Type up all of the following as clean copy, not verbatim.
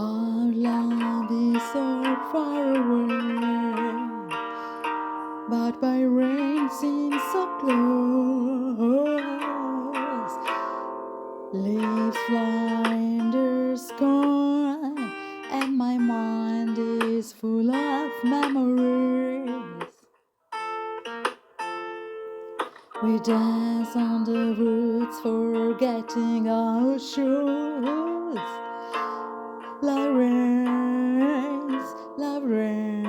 Our love is so far away, but my rain seems so close. Leaves fly in the sky, and my mind is full of memories. We dance on the roots, forgetting our shoes. Love rains, love rains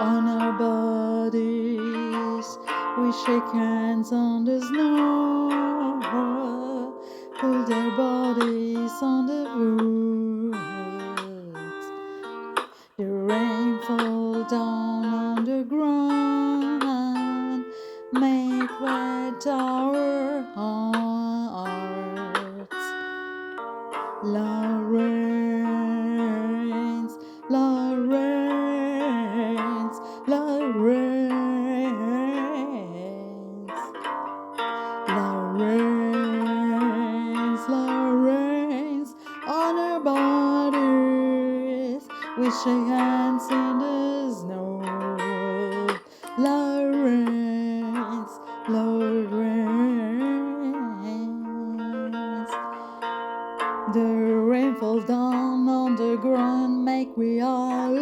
on our bodies. We shake hands on the snow, pull their bodies on the woods. The rain fall down on the ground, make wet our hearts. Love rains, love rains, love rains, love rains, love rains on our bodies. We shake hands in the snow. Love rains, love rains. The rain falls down on the ground, make we all